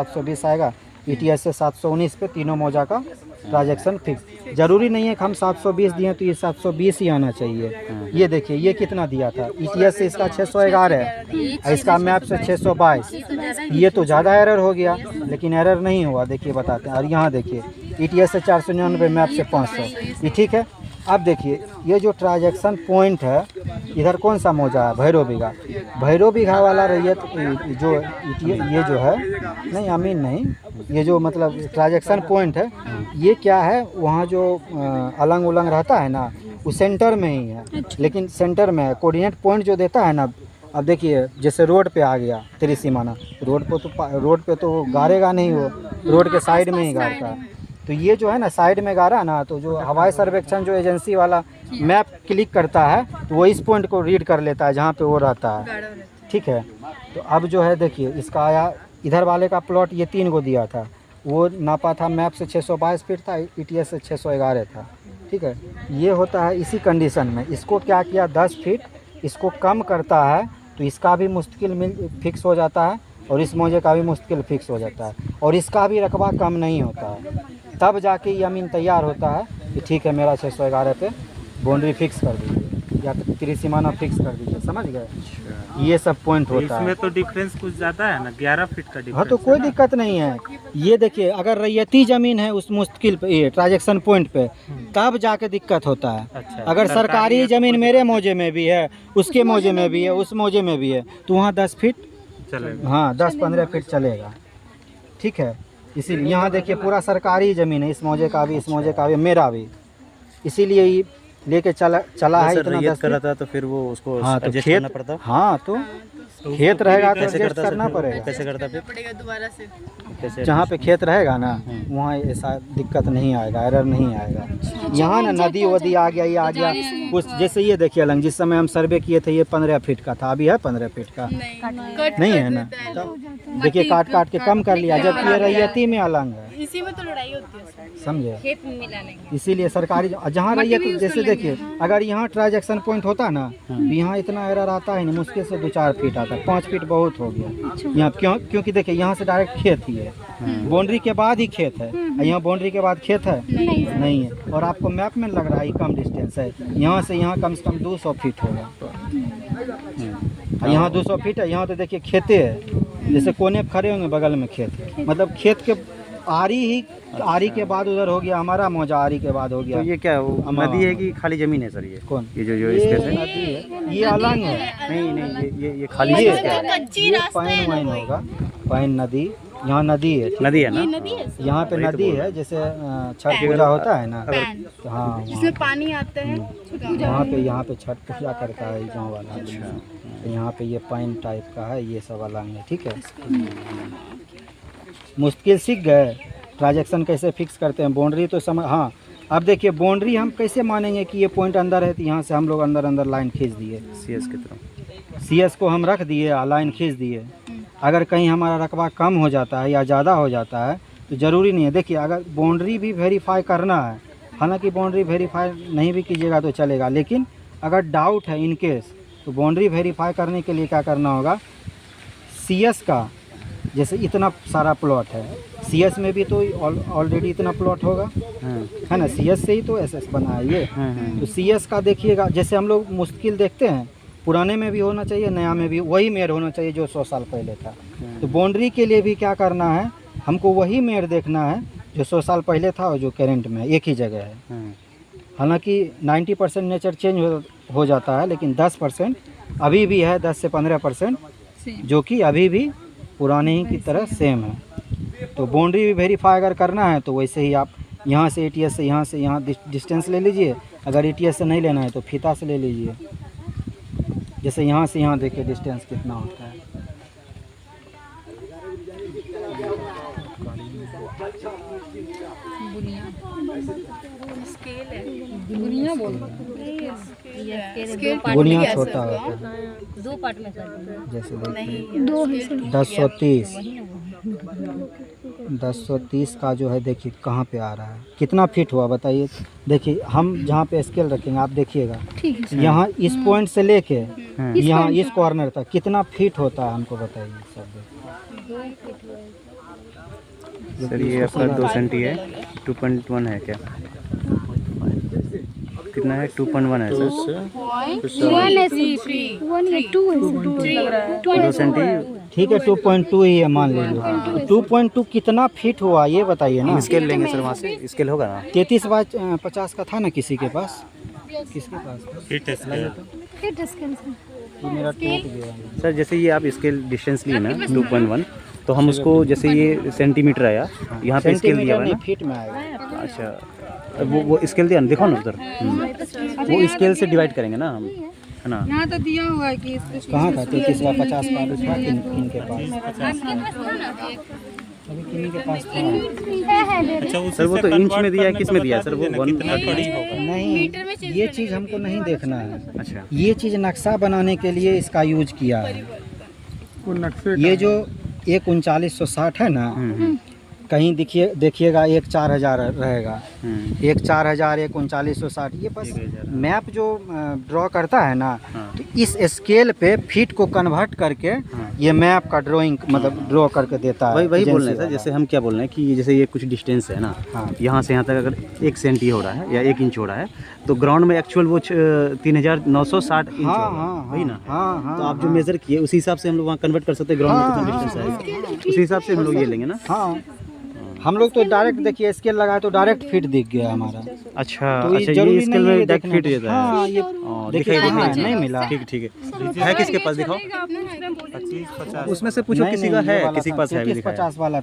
720 आएगा। ETS से 719 पे तीनों मौजा का ट्रांजैक्शन फिक्स। ज़रूरी नहीं है कि हम 720 दिए तो ये 720 ही आना चाहिए। ये देखिए ये कितना दिया था, ETS से इसका 611 है, इसका मैप से 622। ये तो ज़्यादा एरर हो गया, लेकिन एरर नहीं हुआ। देखिए बताते हैं। और यहाँ देखिए ETS से 499, मैप से 500, ये ठीक है। अब देखिए ये जो ट्रांजैक्शन पॉइंट है, इधर कौन सा मौजा है, भैरव बिघा। भैरव बिघा वाला रैयत जो ये जो है, नहीं अमीन नहीं, ये जो मतलब ट्रांजैक्शन पॉइंट है, ये क्या है, वहाँ जो अलंग उलंग रहता है ना, वो सेंटर में ही है। लेकिन सेंटर में है, कोऑर्डिनेट पॉइंट जो देता है ना। अब देखिए जैसे रोड पे आ गया त्रिसीमाना, रोड पे तो गाड़ेगा नहीं, वो रोड के साइड में ही गाड़ता है। तो ये जो है ना साइड में गाड़ा ना, तो जो हवाई सर्वेक्षण जो एजेंसी वाला मैप क्लिक करता है, तो वो इस पॉइंट को रीड कर लेता है जहाँ पे वो रहता है। ठीक है। तो अब जो है देखिए इसका आया, इधर वाले का प्लॉट ये 3 को दिया था, वो नापा था मैप से 622 फीट था, ETS से 611 था। ठीक है। ये होता है इसी कंडीशन में। इसको क्या किया, 10 फीट इसको कम करता है, तो इसका भी मुश्किल फिक्स हो जाता है, और इस मौजे का भी मुश्किल फिक्स हो जाता है, और इसका भी रकबा कम नहीं होता है। तब जाके ये अमीन तैयार होता है कि ठीक है मेरा 611 पे बाउंड्री फिक्स कर दीजिए या त्रिसीमाना फिक्स कर दीजिए। समझ गए। ये सब पॉइंट होता है। इसमें तो डिफरेंस कुछ ज़्यादा है ना, 11 फीट का डिफरेंस। हाँ तो कोई दिक्कत नहीं है। ये देखिए अगर रैयती ज़मीन है उस मुश्किल पे, ये ट्रांजैक्शन पॉइंट पे, तब जाके दिक्कत होता है। अच्छा, अगर सरकारी ज़मीन मेरे मौजे में भी है, उसके मौजे में भी है, उस मौजे में भी है, तो वहाँ 10 फीट चलेगा। हाँ 10-15 फीट चलेगा। ठीक है। इसीलिए यहाँ देखिए पूरा सरकारी ज़मीन है, इस मौजे का भी, इस मौजे का भी, मेरा भी। इसीलिए ये लेके चला है इतना 10 कर रहा था, तो फिर वो उसको हाँ तो एडजस्ट खेत, करना पड़ता। हाँ तो खेत रहेगा तो कैसे एडजस्ट करता करना फिर? पड़ेगा। कैसे करता फिर? कैसे? जहाँ पे खेत रहेगा ना, वहाँ ऐसा दिक्कत नहीं आएगा, एरर नहीं आएगा। यहाँ ना नदी वदी आ गया, ये आ गया कुछ, जैसे ये देखिए अलंग, जिस समय हम सर्वे किए थे ये 15 फीट का था, अभी है 15 फीट का नहीं है ना। तो देखिए काट के कम कर लिया, जबकि ये रैयती में अलंग है। इसी में तो लड़ाई होती है समझे। खेत में मिला लेंगे। इसीलिए सरकारी जहाँ रैयत, जैसे देखिए अगर यहाँ ट्रांजैक्शन पॉइंट होता ना, तो यहाँ इतना एरर आता है नहीं, मुश्किल से 2-4 फीट आता है, 5 फीट बहुत हो गया यहाँ। क्योंकि देखिए यहाँ से डायरेक्ट खेत ही है, बाउंड्री के बाद ही खेत है, यहाँ बाउंड्री के बाद खेत है नहीं है। और आपको मैप में लग रहा है कम डिस्टेंस है, यहाँ से यहाँ कम से कम 200 फीट होगा। यहाँ 200 फीट है, यहाँ तो देखिए खेते है, जैसे कोने पे खड़े होंगे बगल में खेत है, मतलब खेत के आरी के बाद उधर हो गया हमारा मौजा, आरी के बाद हो गया। तो ये क्या वो नदी है कि खाली जमीन है सर? ये कौन, ये जो ये स्पेस है नदी है, ये अलग है। नहीं, ये खाली ये है क्या? ये पाइन वाइन होगा, पाइन नदी, यहाँ नदी है। नदी है ना? यहाँ पे नदी है, जैसे छठ पूजा होता है ना, तो हाँ जिसमें पानी आता है यहाँ पे छठ पूजा करता है गाँव वाला। तो यहाँ पे ये पाइन टाइप का है, ये सब अलग है। ठीक है। मुश्किल सीख गए ट्रांजैक्शन कैसे फिक्स करते हैं, बाउंड्री तो समझ। हाँ अब देखिए बाउंड्री हम कैसे मानेंगे कि ये पॉइंट अंदर है, तो यहाँ से हम लोग अंदर लाइन खींच दिए, CS की तरफ CS को हम रख दिए, लाइन खींच दिए। अगर कहीं हमारा रकबा कम हो जाता है या ज़्यादा हो जाता है तो ज़रूरी नहीं है। देखिए अगर बाउंड्री भी वेरीफाई करना है, हालांकि बाउंड्री वेरीफाई नहीं भी कीजिएगा तो चलेगा, लेकिन अगर डाउट है इन केस, तो बाउंड्री वेरीफाई करने के लिए क्या करना होगा, CS का, जैसे इतना सारा प्लॉट है, CS में भी तो ऑलरेडी इतना प्लॉट होगा, है ना, CS से ही तो SS बना है ये। तो CS का देखिएगा, जैसे हम लोग मुश्किल देखते हैं, पुराने में भी होना चाहिए, नया में भी वही मेयर होना चाहिए जो 100 साल पहले था। तो बाउंड्री के लिए भी क्या करना है, हमको वही मेयर देखना है जो 100 साल पहले था और जो करेंट में एक ही जगह है। हालांकि 90% नेचर चेंज हो जाता है, लेकिन 10% अभी भी है, 10 से 15% जो कि अभी भी पुराने ही की तरह सेम है। तो बाउंड्री भी वेरीफाई अगर करना है तो वैसे ही आप यहाँ से ETS से यहाँ डिस्टेंस ले लीजिए। अगर ETS से नहीं लेना है तो फीता से ले लीजिए। जैसे यहाँ से यहाँ देखिए डिस्टेंस कितना होता है। बुनिया छोटा होता है, 2 पार्ट में कर जैसे देखिए 1030 का जो है, देखिए कहाँ पे आ रहा है, कितना फिट हुआ बताइए। देखिए हम जहाँ पे स्केल रखेंगे आप देखिएगा, यहाँ इस पॉइंट से लेके यहाँ इस कॉर्नर तक कितना फिट होता है, हमको बताइए सब। सर ये आपका 2 सेंटी है, 2.1 है क्या? कितना है? 2.1 है सर। 2 सेंटी ठीक है 2.2 ही है मान लीजिए। 2.2 कितना फिट हुआ ये बताइए ना। स्केल लेंगे सर वहाँ से, स्केल होगा ना? 33/50 का था ना किसी के पास? किसके पास था? फिट स्केल ये मेरा टूट गया। सर जैसे ये आप स्केल डिस्टेंस लिए ना 2.1, तो हम उसको जैसे ये सेंटीमीटर आया, यहाँ पे स्केल दिया सेंटीमीटर हुआ है नहीं ना? फीट में आएगा। अच्छा, वो स्केल दिया ना, देखो ना उधर। वो स्केल से डिवाइड करेंगे ना हम, है ना? यहाँ तो दिया हुआ है कि इसको कहाँ था? 33/50 का था किन के पास? अभी किन्हीं के पास था। अच्छा उसी सर वो से तो इंच convert में दिया है, करने किस को में दिया है बता सर? वो दीजिए ना, 1 कितना कड़ी होगा। नहीं ये चीज़ हमको नहीं देखना है। अच्छा, ये चीज़ नक्शा बनाने के लिए इसका यूज किया है। ये जो एक 3960 है ना, कहीं देखिएगा एक 4000 रहेगा, एक 4000, एक 3960। ये बस मैप जो ड्रॉ करता है ना, तो इस स्केल पे फीट को कन्वर्ट करके ये मैप का ड्राइंग मतलब ड्रॉ करके देता है। वही बोल रहे हैं एजेंसी सर। वाला। जैसे हम क्या बोल रहे हैं कि जैसे ये कुछ डिस्टेंस है ना, हाँ। यहाँ से यहाँ तक अगर 1 सेंटी हो रहा है या 1 इंच हो रहा है, तो ग्राउंड में एक्चुअल वो 3960 इंच हाँ होगा, हाँ वही ना? हाँ हाँ तो आप जो मेजर किए उसी हिसाब से हम लोग वहाँ कन्वर्ट कर सकते हैं, ग्राउंड में कितना डिस्टेंस आएगा उसी हिसाब से हम लोग ये लेंगे ना। हाँ हम लोग तो डायरेक्ट देखिए स्केल लगाए तो डायरेक्ट फिट दिख गया हमारा। अच्छा तो अच्छा, जरूरी ये स्केल नहीं है में डायरेक्ट देखना। फिट देता है। हाँ ये देखिए दिखाई कहाँ देता है? नहीं मिला। ठीक है किसके पास? दिखाओ, 25-50 उसमें से पूछो नहीं, किसी का नहीं, ये है, वाला किसी के था, पास है, अभी दिखाया। 33/50 वाला